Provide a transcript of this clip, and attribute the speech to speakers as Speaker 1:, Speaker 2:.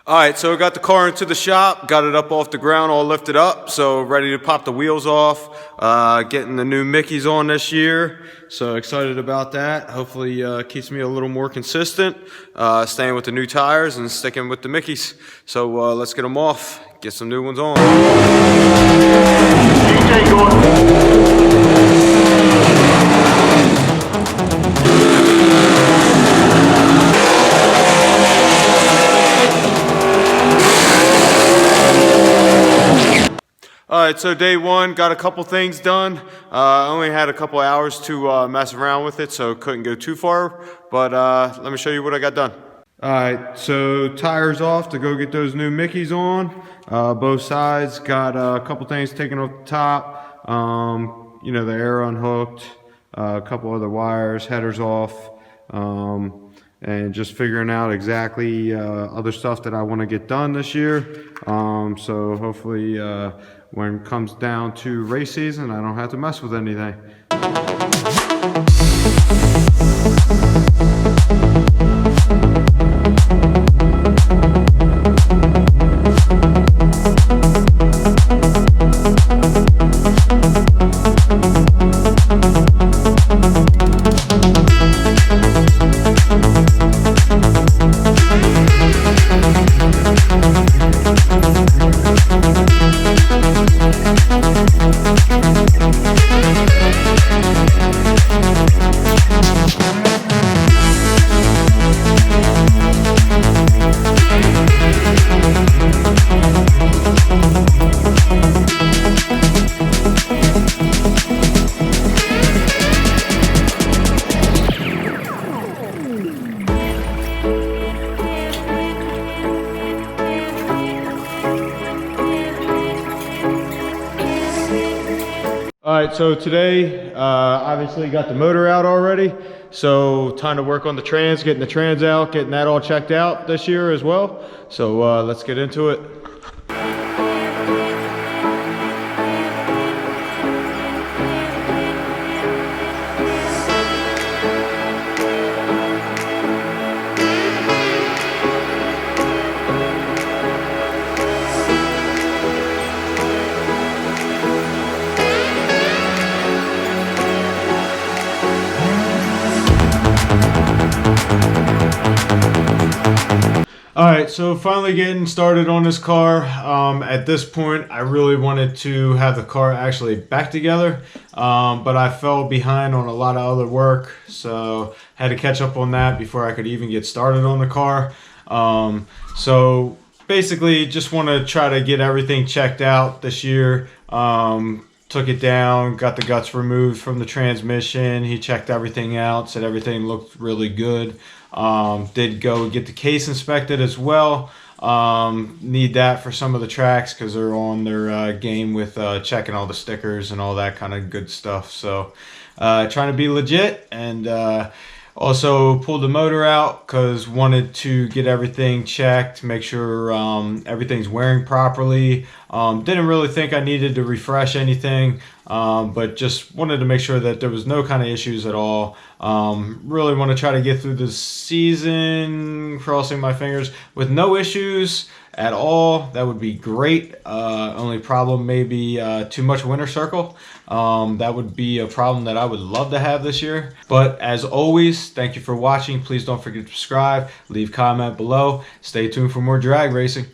Speaker 1: All right, so I got the car into the shop, got it up off the ground, all lifted up, so ready to pop the wheels off, getting the new Mickeys on this year, so excited about that. Hopefully keeps me a little more consistent, staying with the new tires and sticking with the Mickeys. So let's get them off, get some new ones on. Alright, so day one, got a couple things done. I only had a couple hours to mess around with it, so couldn't go too far. But let me show you what I got done. Alright, so tires off to go get those new Mickeys on. Both sides, got a couple things taken off the top. You know, the air unhooked, a couple other wires, headers off. And just figuring out exactly other stuff that I want to get done this year. So hopefully when it comes down to race season, I don't have to mess with anything. Alright, so today, obviously got the motor out already, so time to work on the trans, getting the trans out, getting that all checked out this year as well. So let's get into it. Alright, so finally getting started on this car. At this point, I really wanted to have the car actually back together, but I fell behind on a lot of other work, so had to catch up on that before I could even get started on the car. So basically, just want to try to get everything checked out this year. Took it down, got the guts removed from the transmission. He checked everything out, said everything looked really good. Did go get the case inspected as well. Need that for some of the tracks because they're on their game with checking all the stickers and all that kind of good stuff. So trying to be legit, and also pulled the motor out because wanted to get everything checked, make sure everything's wearing properly. Didn't really think I needed to refresh anything, but just wanted to make sure that there was no kind of issues at all. Really want to try to get through the season, crossing my fingers, with no issues at all. That would be great. Only problem may be too much winter circle. That would be a problem that I would love to have this year. But as always, thank you for watching. Please don't forget to subscribe, leave comment below. Stay tuned for more drag racing.